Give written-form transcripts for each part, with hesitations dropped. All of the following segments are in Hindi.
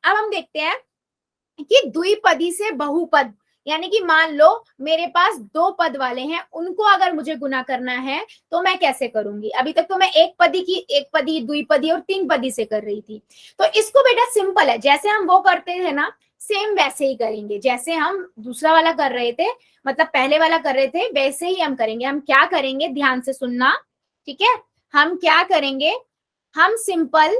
अब हम देखते हैं कि द्विपदी से बहुपद, यानी कि मान लो मेरे पास दो पद वाले हैं, उनको अगर मुझे गुना करना है तो मैं कैसे करूंगी। अभी तक तो मैं एक पदी द्विपदी और तीन पदी से कर रही थी। तो इसको बेटा सिंपल है, जैसे हम वो करते थे ना सेम वैसे ही करेंगे, जैसे हम दूसरा वाला कर रहे थे, मतलब पहले वाला कर रहे थे, वैसे ही हम करेंगे। हम क्या करेंगे, ध्यान से सुनना, ठीक है। हम क्या करेंगे, हम सिंपल,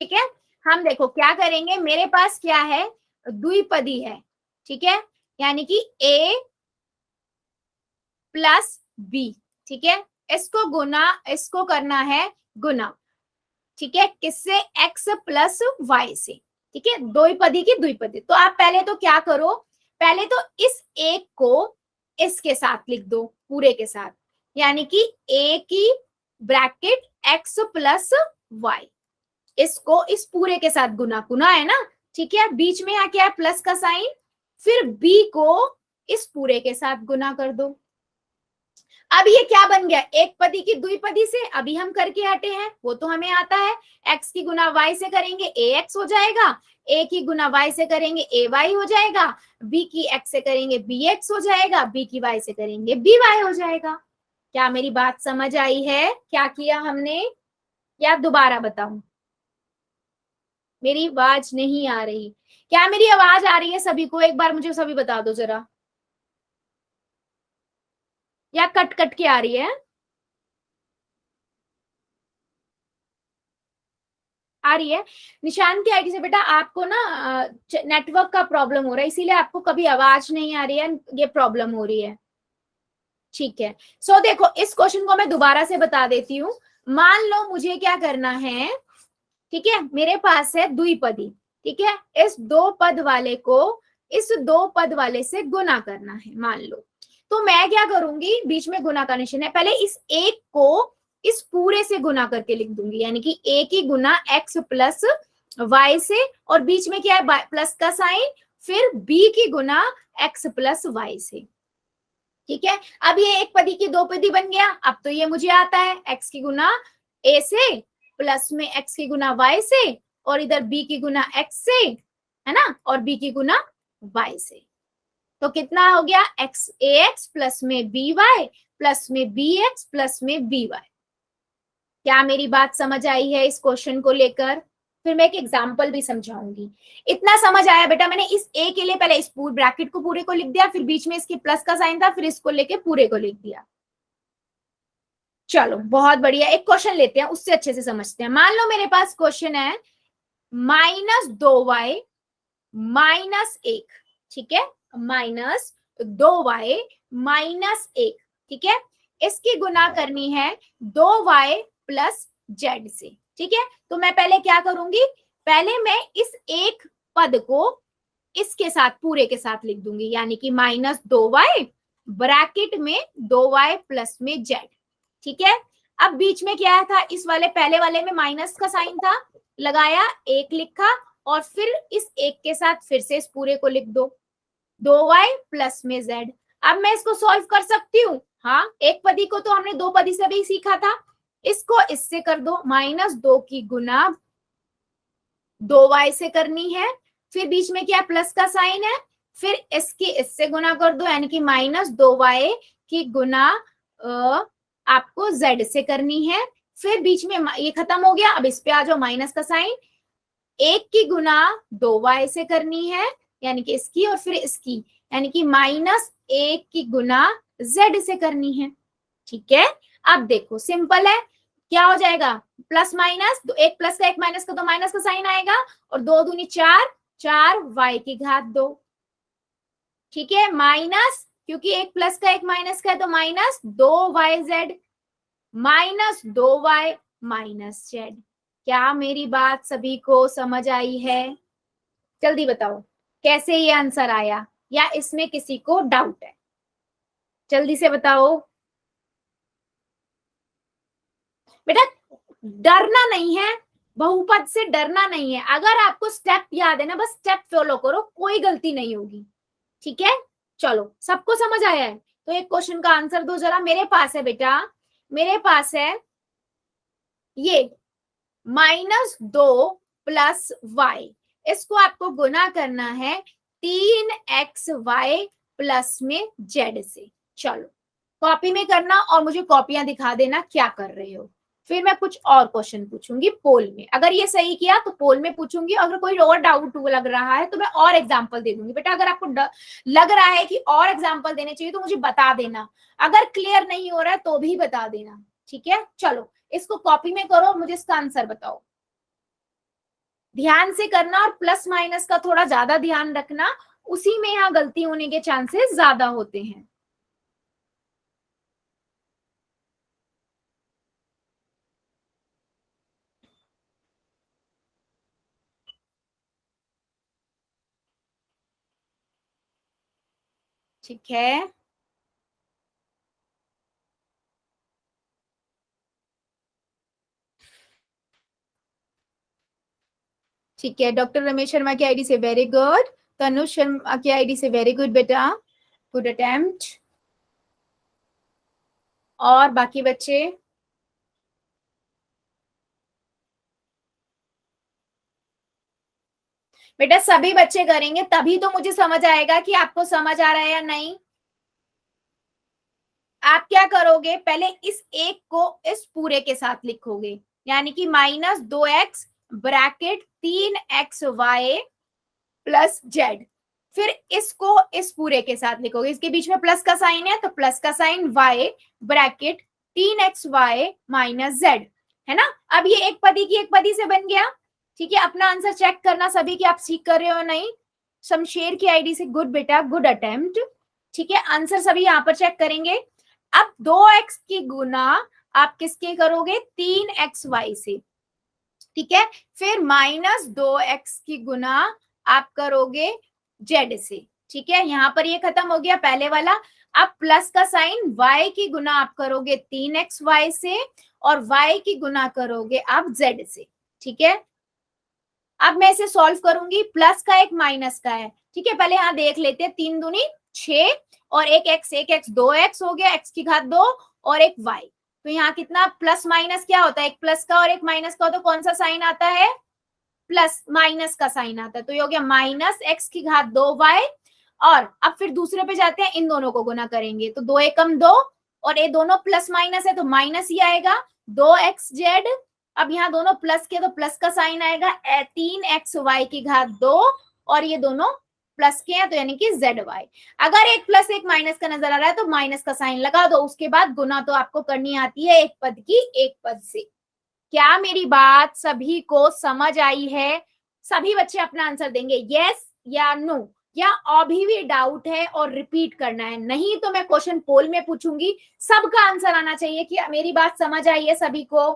ठीक है, हम देखो क्या करेंगे, मेरे पास क्या है, द्विपदी है, ठीक है, यानी कि a प्लस बी, ठीक है, इसको गुना, इसको करना है गुना, ठीक है, किससे, x प्लस वाई से, ठीक है, द्विपदी की द्विपदी। तो आप पहले तो क्या करो, पहले तो इस एक को इसके साथ लिख दो पूरे के साथ, यानी कि a की ब्रैकेट x प्लस वाई, इसको इस पूरे के साथ गुना, गुना है ना, ठीक है, बीच में यहाँ क्या है, प्लस का साइन, फिर b को इस पूरे के साथ गुना कर दो। अब ये क्या बन गया, एक पदी की द्विपदी से अभी हम करके हटे हैं, वो तो हमें आता है, x की गुना y से करेंगे ax हो जाएगा, a की गुना y से करेंगे ay हो जाएगा, b की x से करेंगे bx हो जाएगा, b की y से करेंगे by हो जाएगा। क्या मेरी बात समझ आई है, क्या किया हमने, या दोबारा बताऊं, मेरी आवाज नहीं आ रही, क्या मेरी आवाज आ रही है सभी को, एक बार मुझे सभी बता दो जरा, या कट कट के आ रही है, आ रही है। निशान की आईडी से बेटा आपको ना नेटवर्क का प्रॉब्लम हो रहा है, इसीलिए आपको कभी आवाज नहीं आ रही है, ये प्रॉब्लम हो रही है, ठीक है। सो देखो इस क्वेश्चन को मैं दोबारा से बता देती हूँ। मान लो मुझे क्या करना है, ठीक है, मेरे पास है द्विपदी, ठीक है, इस दो पद वाले को इस दो पद वाले से गुना करना है, मान लो, तो मैं क्या करूंगी, बीच में गुना का निशान है, पहले इस एक को इस पूरे से गुना करके लिख दूंगी, यानी कि a की गुना x प्लस वाई से, और बीच में क्या है, प्लस का साइन, फिर b की गुना x प्लस वाई से, ठीक है। अब ये एक पदी की दो पदी बन गया, अब तो ये मुझे आता है, x की गुना a से, प्लस में x की गुना y से, और इधर b की गुना x से, है ना, और b की गुना y से, तो कितना हो गया, x ax प्लस में by प्लस में bx प्लस में by। क्या मेरी बात समझ आई है इस क्वेश्चन को लेकर, फिर मैं एक एग्जांपल भी समझाऊंगी। इतना समझ आया बेटा, मैंने इस ए के लिए पहले इस पूरे ब्रैकेट को पूरे को लिख दिया, फिर बीच में इसके प्लस का साइन था, फिर इसको लेके पूरे को लिख दिया। चलो बहुत बढ़िया, एक क्वेश्चन लेते हैं, उससे अच्छे से समझते हैं। मान लो मेरे पास क्वेश्चन है -2y -1, ठीक है, -2y -1, ठीक है, इसकी गुना करनी है 2y प्लस जेड से, ठीक है। तो मैं पहले क्या करूंगी, पहले मैं इस एक पद को इसके साथ पूरे के साथ लिख दूंगी, यानी कि -2y ब्रैकेट में 2y प्लस में जेड, ठीक है। अब बीच में क्या था, इस वाले पहले वाले में माइनस का साइन था, लगाया, एक लिखा, और फिर इस एक के साथ फिर से इस पूरे को लिख दो, 2y प्लस में z। अब मैं इसको सॉल्व कर सकती हूँ, हाँ, एक पदी को तो हमने दो पदी से भी सीखा था, इसको इससे कर दो, -2 की गुना 2y से करनी है, फिर बीच में क्या प्लस का साइन है, फिर इसकी इससे गुना कर दो, यानी कि -2y की गुना आपको z से करनी है, फिर बीच में ये खत्म हो गया, अब इस पे आ जाओ, माइनस का साइन, एक की गुना 2y से करनी है, यानी कि इसकी, और फिर इसकी, यानी कि -1 की गुना z से करनी है, ठीक है। अब देखो सिंपल है, क्या हो जाएगा, प्लस माइनस, एक प्लस का एक माइनस का, तो माइनस का साइन आएगा, और 2 दूनी 4, 4y की घात 2, ठीक है, माइनस, क्योंकि एक प्लस का एक माइनस का है, तो -2yz -2y -z। क्या मेरी बात सभी को समझ आई है, जल्दी बताओ कैसे ये आंसर आया, या इसमें किसी को डाउट है, जल्दी से बताओ बेटा। डरना नहीं है, बहुपद से डरना नहीं है, अगर आपको स्टेप याद है ना, बस स्टेप फॉलो करो, कोई गलती नहीं होगी, ठीक है। चलो सबको समझ आया है, तो एक क्वेश्चन का आंसर दो जरा। मेरे पास है बेटा, मेरे पास है ये -2 प्लस y, इसको आपको गुना करना है 3xy प्लस में z से। चलो कॉपी में करना और मुझे कॉपियां दिखा देना क्या कर रहे हो। फिर मैं कुछ और क्वेश्चन पूछूंगी पोल में, अगर ये सही किया तो पोल में पूछूंगी, अगर कोई और डाउट लग रहा है तो मैं और एग्जांपल दे दूंगी। बेटा अगर आपको लग रहा है कि और एग्जांपल देने चाहिए तो मुझे बता देना, अगर क्लियर नहीं हो रहा है तो भी बता देना, ठीक है। चलो इसको कॉपी में करो, मुझे इसका आंसर बताओ, ध्यान से करना और प्लस माइनस का थोड़ा ज्यादा ध्यान रखना, उसी में यहाँ गलती होने के चांसेस ज्यादा होते हैं। ठीक है, ठीक है। डॉक्टर रमेश शर्मा की आईडी से वेरी गुड, तनुष शर्मा की आईडी से वेरी गुड बेटा, गुड अटेम्प्ट। और बाकी बच्चे, बेटा सभी बच्चे करेंगे तभी तो मुझे समझ आएगा कि आपको समझ आ रहा है या नहीं। आप क्या करोगे, पहले इस एक को इस पूरे के साथ लिखोगे, यानी कि -2x bracket 3xy plus Z, फिर इसको इस पूरे के साथ लिखोगे, इसके बीच में प्लस का साइन है तो प्लस का sign y bracket 3xy minus Z, है ना। अब ये एक पदी की एक पदी से बन गया, ठीक है। अपना आंसर चेक करना सभी कि आप सीख कर रहे हो नहीं। शमशेर की आईडी से गुड बेटा, गुड अटेम्प्ट, ठीक है। आंसर सभी यहाँ पर चेक करेंगे। अब 2x की गुना आप किसके करोगे, 3xy से, ठीक है। फिर -2x की गुना आप करोगे z से, ठीक है। यहां पर ये खत्म हो गया पहले वाला। अब प्लस का साइन y की गुना आप करोगे 3xy से और y की गुना करोगे आप z से, ठीक है। अब मैं इसे सॉल्व करूंगी, प्लस का एक माइनस का है, ठीक है। पहले यहाँ देख लेते हैं, 3 दूनी 6 और एक x 2x हो गया, x की घात 2 और एक y, तो यहाँ कितना प्लस माइनस क्या होता है, एक प्लस का और एक माइनस का हो तो कौन सा साइन आता है, प्लस माइनस का साइन आता है, तो ये हो गया -x की घात 2y। और अब फिर दूसरे पे जाते हैं, इन दोनों को गुना करेंगे तो 2 एकम 2 और ये दोनों प्लस माइनस है तो माइनस ही आएगा 2xz। अब यहाँ दोनों प्लस के तो प्लस का साइन आएगा 3xy की घात 2 और ये दोनों प्लस के हैं तो यानी कि zy। अगर एक प्लस एक माइनस का नजर आ रहा है तो माइनस का साइन लगा दो, उसके बाद गुना तो आपको करनी आती है एक पद की एक पद से। क्या मेरी बात सभी को समझ आई है? सभी बच्चे अपना आंसर देंगे यस या नो, या अभी भी डाउट है और रिपीट करना है, नहीं तो मैं क्वेश्चन पोल में पूछूंगी, सबका आंसर आना चाहिए कि मेरी बात समझ आई है सभी को।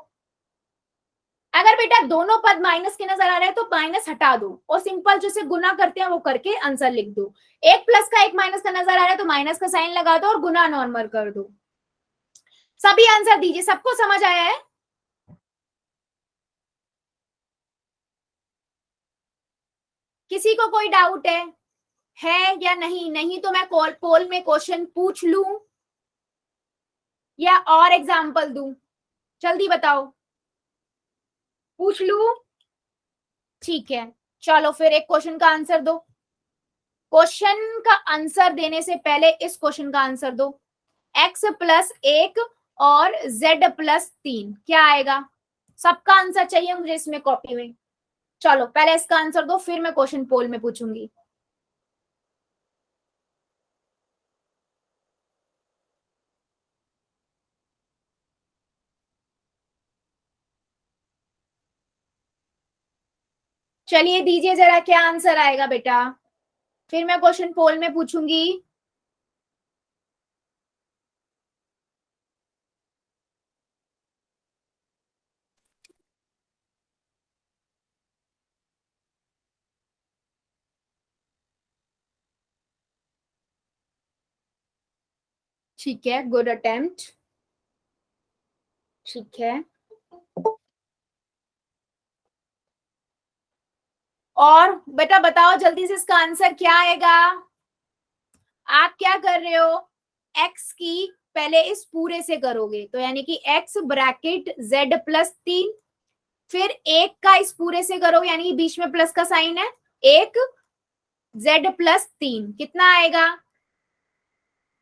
अगर बेटा दोनों पद माइनस के नजर आ रहे हैं तो माइनस हटा दो और सिंपल जैसे गुना करते हैं वो करके आंसर लिख दो। एक प्लस का एक माइनस का नजर आ रहा है तो माइनस का साइन लगा दो और गुना नॉर्मल कर दो। सभी आंसर दीजिए, सबको समझ आया है? किसी को कोई डाउट है या नहीं? नहीं तो मैं पोल में क्वेश्चन पूछ लूं या और एग्जांपल दूं? जल्दी बताओ, पूछ लूं? ठीक है, चलो फिर एक क्वेश्चन का आंसर दो। क्वेश्चन का आंसर देने से पहले इस क्वेश्चन का आंसर दो। x+1 और z+3 क्या आएगा? सबका आंसर चाहिए मुझे इसमें कॉपी में। चलो पहले इसका आंसर दो, फिर मैं क्वेश्चन पोल में पूछूंगी। चलिए दीजिए जरा, क्या आंसर आएगा बेटा, फिर मैं क्वेश्चन पोल में पूछूंगी। ठीक है, गुड अटेम्प्ट, ठीक है। और बेटा बताओ जल्दी से इसका आंसर क्या आएगा? आप क्या कर रहे हो, x की पहले इस पूरे से करोगे तो यानी कि x ब्रैकेट z+3 फिर एक का इस पूरे से करो, यानी बीच में प्लस का साइन है, एक z प्लस 3 कितना आएगा,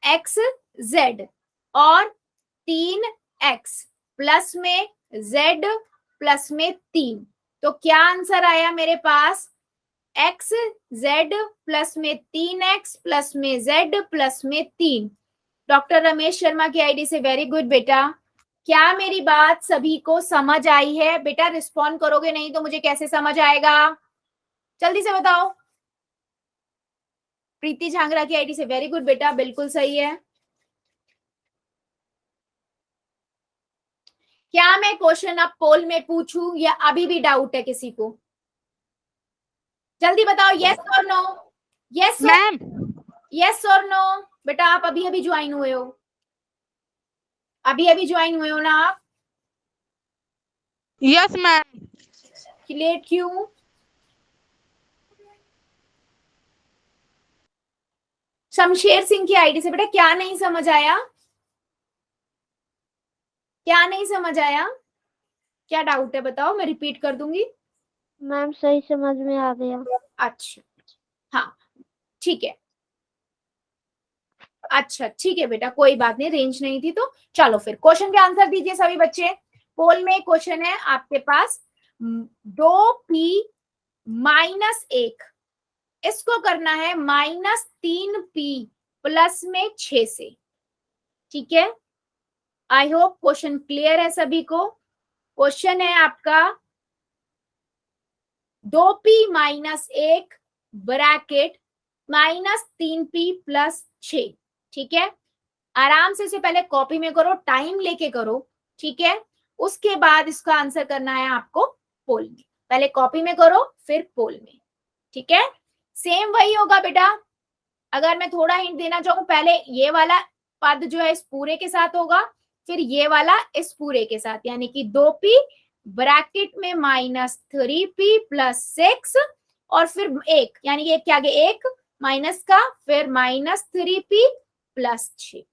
एक्स जेड, और 3x प्लस में z प्लस में 3, तो क्या आंसर आया मेरे पास, एक्स जेड प्लस में 3x प्लस में z प्लस में 3। डॉक्टर रमेश शर्मा की आईडी से, वेरी गुड बेटा। क्या मेरी बात सभी को समझ आई है बेटा? रिस्पॉन्ड करोगे नहीं तो मुझे कैसे समझ आएगा, जल्दी से बताओ। प्रीति झांगरा की आईडी से, वेरी गुड बेटा, बिल्कुल सही है। क्या मैं क्वेश्चन अब पोल में पूछूं या अभी भी डाउट है किसी को? जल्दी बताओ, यस और नो, यस मैम। यस और नो। बेटा आप अभी अभी ज्वाइन हुए हो, अभी अभी ज्वाइन हुए हो ना आप? Yes ma'am. लेट क्यों? शमशेर सिंह की आईडी से, बेटा क्या नहीं समझ आया, क्या नहीं समझ आया, क्या डाउट है बताओ, मैं रिपीट कर दूंगी। मैम सही समझ में आ गया। अच्छा, हाँ ठीक है, अच्छा ठीक है बेटा, कोई बात नहीं, रेंज नहीं थी तो। चलो फिर क्वेश्चन के आंसर दीजिए सभी बच्चे। पोल में क्वेश्चन है आपके पास, 2p माइनस 1, इसको करना है -3p प्लस में 6 से, ठीक है। आई होप क्वेश्चन क्लियर है सभी को। क्वेश्चन है आपका 2p minus 1 bracket -3p plus 6, ठीक है। आराम से पहले कॉपी में करो, टाइम लेके करो, ठीक है। उसके बाद इसका आंसर करना है आपको पोल में, पहले कॉपी में करो फिर पोल में, ठीक है। सेम वही होगा बेटा, अगर मैं थोड़ा हिंट देना चाहूँ, पहले ये वाला पद जो है इस पूरे के साथ होगा, फिर ये वाला इस पूरे के साथ, यानी कि 2p ब्रैकेट में -3p प्लस 6, और फिर एक, यानी कि एक के आगे एक माइनस का, फिर -3p प्लस 6।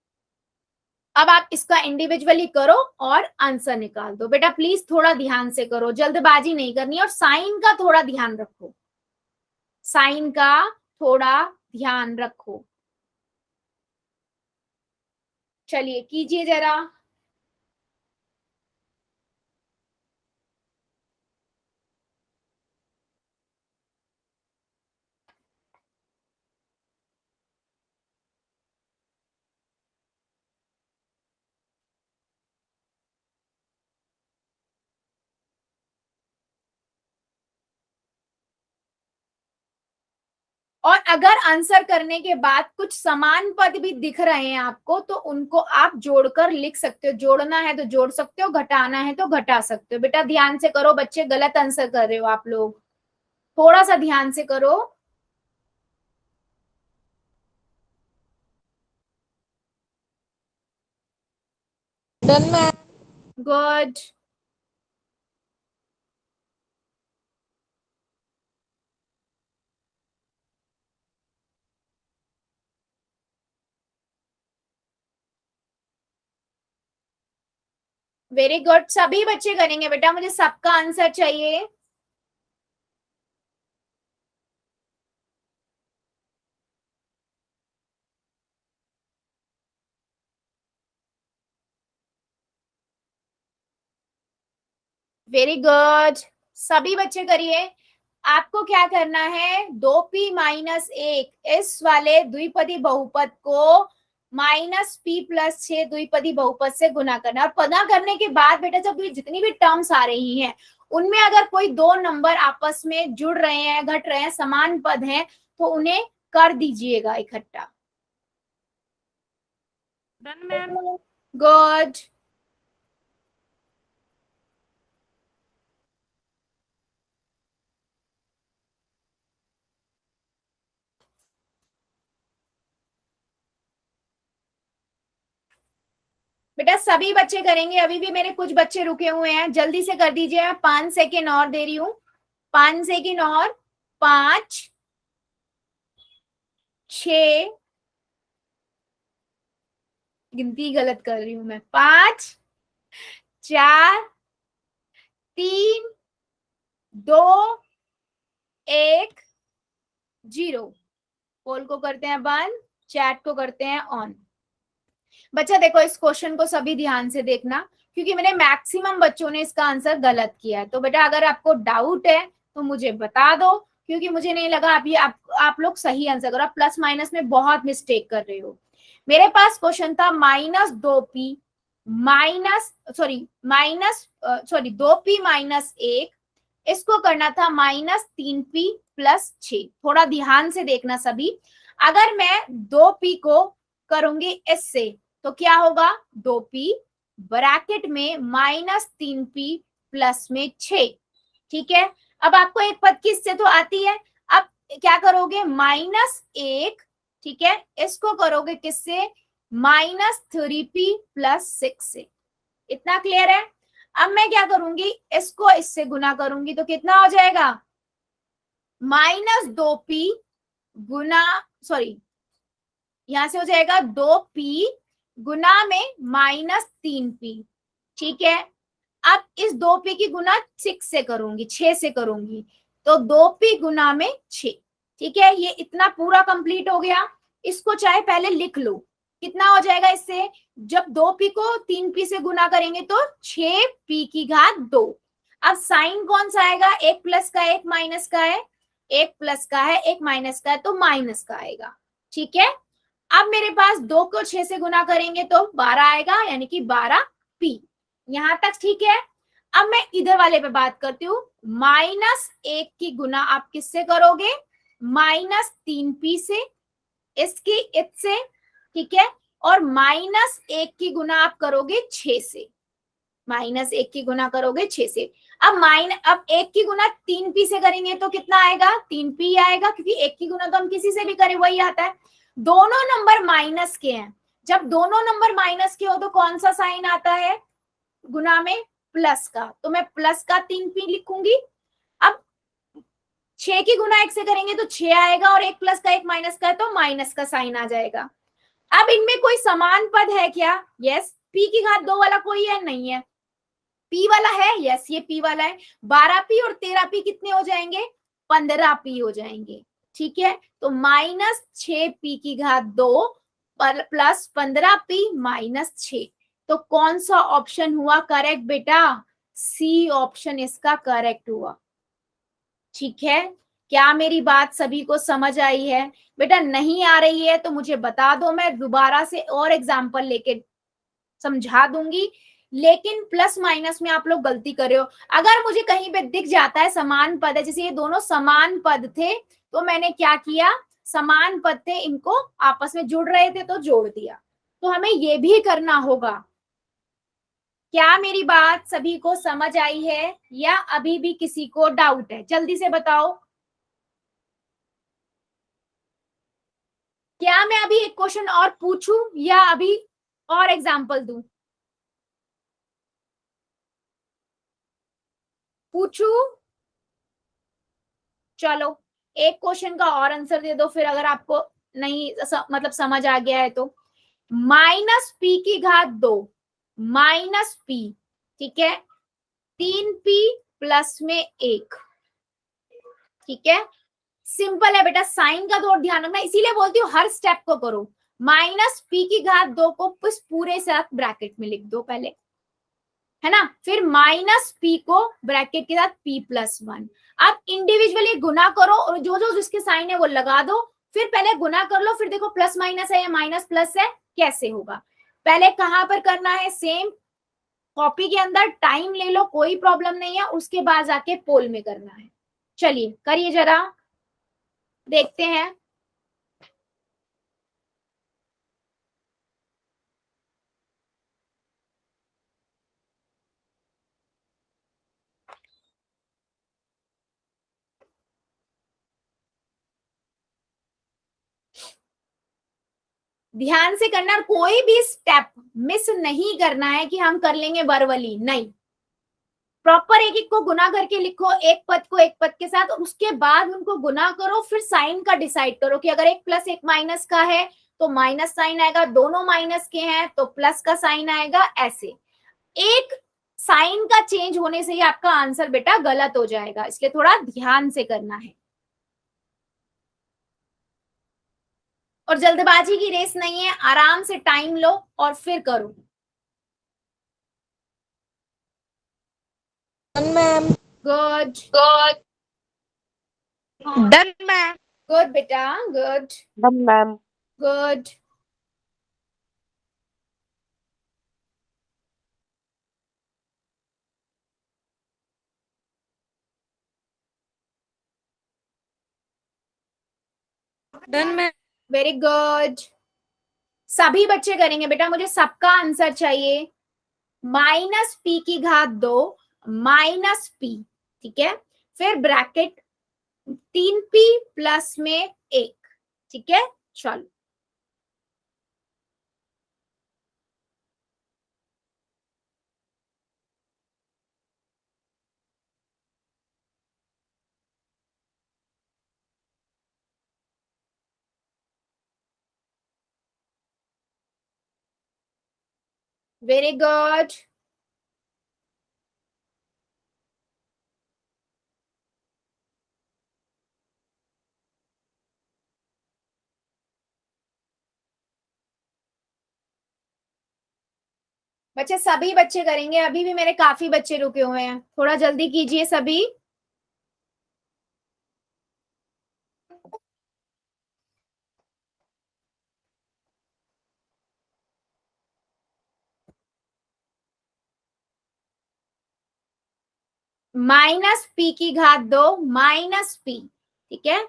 अब आप इसका इंडिविजुअली करो और आंसर निकाल दो। बेटा प्लीज थोड़ा ध्यान से करो, जल्दबाजी नहीं करनी, और साइन का थोड़ा ध्यान रखो, साइन का थोड़ा ध्यान रखो। चलिए कीजिए जरा। और अगर आंसर करने के बाद कुछ समान पद भी दिख रहे हैं आपको, तो उनको आप जोड़कर लिख सकते हो, जोड़ना है तो जोड़ सकते हो, घटाना है तो घटा सकते हो। बेटा ध्यान से करो बच्चे, गलत आंसर कर रहे हो आप लोग, थोड़ा सा ध्यान से करो। Done ma'am. Good. Very good, सभी बच्चे करेंगे बेटा, मुझे सबका आंसर चाहिए। वेरी गुड, सभी बच्चे करिए। आपको क्या करना है, 2p माइनस 1 इस वाले द्विपदी बहुपद को -p प्लस 6 द्विपदी बहुपद से गुना करना, और गुना करने के बाद बेटा जब ये जितनी भी टर्म्स आ रही हैं उनमें अगर कोई दो नंबर आपस में जुड़ रहे हैं, घट रहे हैं, समान पद हैं, तो उन्हें कर दीजिएगा इकट्ठा। Done ma'am. गुड। बेटा सभी बच्चे करेंगे, अभी भी मेरे कुछ बच्चे रुके हुए हैं, जल्दी से कर दीजिए, मैं 5 सेकेंड और दे रही हूँ, 5 सेकेंड और, 5, 6, गिनती गलत कर रही हूं मैं, 5, 4, 3, 2 1 0। पोल को करते हैं बंद, चैट को करते हैं ऑन। बच्चा देखो इस क्वेश्चन को सभी ध्यान से देखना, क्योंकि मैंने मैक्सिमम बच्चों ने इसका आंसर गलत किया है। तो बेटा अगर आपको डाउट है तो मुझे बता दो, क्योंकि मुझे नहीं लगा आप लोग सही आंसर करो। आप प्लस माइनस में बहुत मिस्टेक कर रहे हो। मेरे पास क्वेश्चन था -2p -2p -1, इसको करना था -3p + 6। थोड़ा ध्यान से देखना सभी। अगर मैं 2p को करूंगी इससे तो क्या होगा, 2p ब्रैकेट में -3p प्लस में 6। ठीक है, अब आपको एक पद किससे तो आती है। अब क्या करोगे, -1, ठीक है, इसको करोगे किससे, -3p + 6 से। इतना क्लियर है। अब मैं क्या करूंगी, इसको इससे गुना करूंगी तो कितना हो जाएगा, -2p गुना, सॉरी यहां से हो जाएगा 2p गुना में -3p। ठीक है, अब इस 2p की गुना 6 से करूंगी, 6 से करूंगी, तो 2p गुना में 6। ठीक है, ये इतना पूरा कंप्लीट हो गया। इसको चाहे पहले लिख लो, कितना हो जाएगा इससे, जब 2p को 3p से गुना करेंगे तो 6p²। अब साइन कौन सा आएगा, एक प्लस का एक माइनस का है, एक प्लस का है एक माइनस का है, तो माइनस का आएगा। ठीक है, अब मेरे पास 2 को 6 से गुना करेंगे तो 12 आएगा, यानी कि 12p। यहां तक ठीक है। अब मैं इधर वाले पे बात करती हूँ, -1 की गुना आप किससे करोगे, -3p से, इसकी इससे, ठीक है, और -1 की गुना आप करोगे 6 से, -1 की गुना करोगे 6 से। अब 1 की गुना 3p से करेंगे तो कितना आएगा, 3p आएगा, क्योंकि 1 की गुना तो हम किसी से भी करें वही आता है। दोनों नंबर माइनस के हैं, जब दोनों नंबर माइनस के हो तो कौन सा साइन आता है गुना में, प्लस का, तो मैं प्लस का 3p लिखूंगी। अब 6 की गुना 1 से करेंगे तो 6 आएगा, और एक प्लस का एक माइनस का है तो माइनस का साइन आ जाएगा। अब इनमें कोई समान पद है क्या, यस। p² वाला कोई है, नहीं है। p वाला है, यस, ये p वाला है। 12p और 13p कितने हो जाएंगे, 15p हो जाएंगे। ठीक है, तो -6p² प्लस 15p -6। तो कौन सा ऑप्शन हुआ करेक्ट बेटा, सी ऑप्शन इसका करेक्ट हुआ। ठीक है, क्या मेरी बात सभी को समझ आई है। बेटा नहीं आ रही है तो मुझे बता दो, मैं दोबारा से और एग्जाम्पल लेके समझा दूंगी। लेकिन प्लस माइनस में आप लोग गलती कर रहे हो। अगर मुझे कहीं पे दिख जाता है समान पद है, जैसे ये दोनों समान पद थे तो मैंने क्या किया, समान पद थे, इनको आपस में जुड़ रहे थे तो जोड़ दिया। तो हमें ये भी करना होगा। क्या मेरी बात सभी को समझ आई है, या अभी भी किसी को डाउट है, जल्दी से बताओ। क्या मैं अभी एक क्वेश्चन और पूछूं या अभी और एग्जाम्पल दूं, पूछूं, चलो एक क्वेश्चन का और आंसर दे दो फिर, अगर आपको नहीं मतलब समझ आ गया है तो। -p²2 -p, ठीक है, 3p प्लस में 1। ठीक है, सिंपल है बेटा, साइन का तो ध्यान रखना, इसीलिए बोलती हूँ हर स्टेप को करो। -p² को पूरे साथ ब्रैकेट में लिख दो पहले, है ना, फिर -p को ब्रैकेट के साथ p+1। अब इंडिविजुअली गुना करो और जो जो जिसके साइन है वो लगा दो, फिर पहले गुना कर लो, फिर देखो प्लस माइनस है या माइनस प्लस है, कैसे होगा। पहले कहां पर करना है, सेम कॉपी के अंदर, टाइम ले लो, कोई प्रॉब्लम नहीं है, उसके बाद जाके पोल में करना है। चलिए करिए जरा, देखते हैं। ध्यान से करना, कोई भी स्टेप मिस नहीं करना है कि हम कर लेंगे बरवली, नहीं। प्रॉपर एक एक को गुना करके लिखो, एक पद को एक पद के साथ, और उसके बाद उनको गुना करो, फिर साइन का डिसाइड करो कि अगर एक प्लस एक माइनस का है तो माइनस साइन आएगा, दोनों माइनस के हैं तो प्लस का साइन आएगा, ऐसे एक साइन का चेंज होने से ही आपका आंसर बेटा गलत हो जाएगा, इसलिए थोड़ा ध्यान से करना है। और जल्दबाजी की रेस नहीं है, आराम से टाइम लो और फिर करो। Done ma'am. Good good. Done ma'am. Good बेटा, good done ma'am. Good. Done ma'am. Very good. सभी बच्चे करेंगे बेटा, मुझे सबका आंसर चाहिए। माइनस पी की घात 2 माइनस पी, ठीक है, फिर ब्रैकेट 3p प्लस में 1, ठीक है। चलो वेरी गुड। बच्चे सभी बच्चे करेंगे, अभी भी मेरे काफी बच्चे रुके हुए हैं, थोड़ा जल्दी कीजिए सभी। माइनस पी की घात 2 माइनस पी, ठीक है,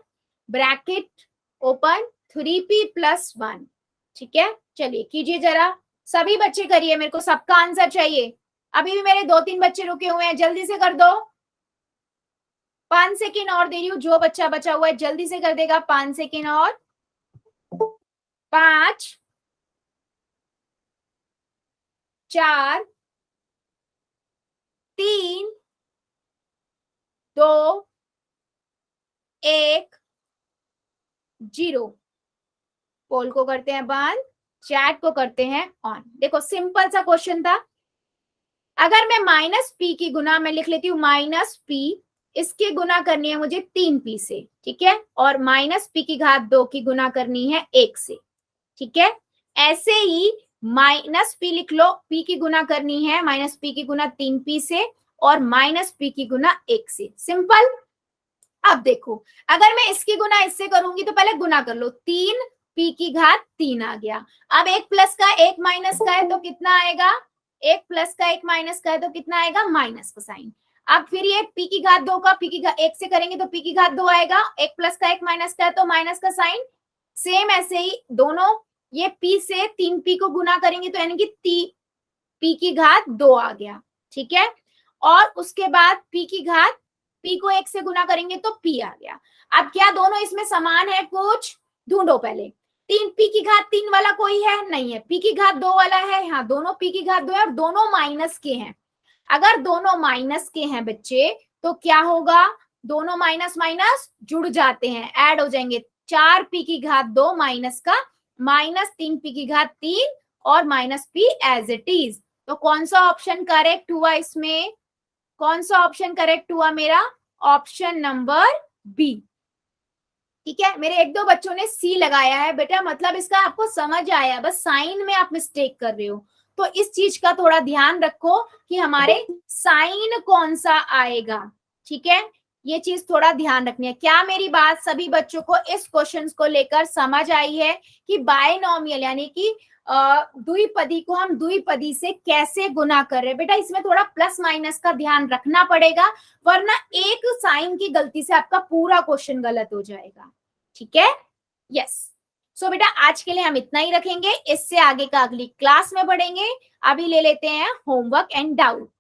ब्रैकेट ओपन 3p प्लस 1, ठीक है। चलिए कीजिए जरा, सभी बच्चे करिए, मेरे को सबका आंसर चाहिए। अभी भी मेरे 2-3 बच्चे रुके हुए हैं, जल्दी से कर दो। 5 सेकेंड और दे रही हूँ, जो बच्चा बचा हुआ है जल्दी से कर देगा। 5 सेकेंड और, 5 4 3 2 1 0। पोल को करते हैं बंद, चैट को करते हैं ऑन। देखो सिंपल सा क्वेश्चन था, अगर मैं माइनस पी की गुना में लिख लेती हूँ माइनस पी, इसकी गुना करनी है मुझे 3p से, ठीक है, और माइनस पी की घात 2 की गुना करनी है 1 से, ठीक है। ऐसे ही माइनस पी लिख लो, पी की गुना करनी है माइनस पी की गुना 3p से और माइनस पी की गुना 1 से, सिंपल। अब देखो, अगर मैं इसकी गुना इससे करूंगी तो पहले गुना कर लो, 3p की घात 3 आ गया। अब 1 प्लस का 1 माइनस का है तो कितना आएगा, 1 प्लस का 1 माइनस का है तो कितना आएगा, माइनस का साइन। अब फिर ये p की घात 2 का p की घात 1 से करेंगे तो p की घात 2 आएगा, 1 प्लस का 1 माइनस का है तो माइनस का साइन। सेम ऐसे ही दोनों, ये p से 3p को गुना करेंगे तो यानी कि p की घात 2 आ गया, ठीक है। और उसके बाद p की घात, p को 1 से गुना करेंगे तो p आ गया। अब क्या दोनों इसमें समान है, कुछ ढूंढो पहले। 3p की घात 3 वाला कोई है, नहीं है। p की घात 2 वाला है, हाँ दोनों p की घात 2 है और दोनों माइनस के हैं। अगर दोनों माइनस के हैं बच्चे तो क्या होगा, दोनों माइनस माइनस जुड़ जाते हैं, ऐड हो जाएंगे। 4p की घात 2 माइनस का माइनस 3p की घात 3 और minus p as it is. तो कौन सा ऑप्शन करेक्ट हुआ इसमें, कौन सा ऑप्शन करेक्ट हुआ मेरा, ऑप्शन नंबर बी, ठीक है। मेरे 1-2 बच्चों ने सी लगाया है बेटा, मतलब इसका आपको समझ आया, बस साइन में आप मिस्टेक कर रहे हो, तो इस चीज का थोड़ा ध्यान रखो कि हमारे साइन कौन सा आएगा, ठीक है। ये चीज थोड़ा ध्यान रखनी है। क्या मेरी बात सभी बच्चों को इस क्वेश्चन को लेकर समझ आई है कि बायनोमियल यानी कि द्विपदी को हम द्विपदी से कैसे गुना कर रहे हैं। बेटा इसमें थोड़ा प्लस माइनस का ध्यान रखना पड़ेगा, वरना एक साइन की गलती से आपका पूरा क्वेश्चन गलत हो जाएगा, ठीक है। यस, सो बेटा आज के लिए हम इतना ही रखेंगे, इससे आगे का अगली क्लास में पढ़ेंगे। अभी ले लेते हैं होमवर्क एंड डाउट।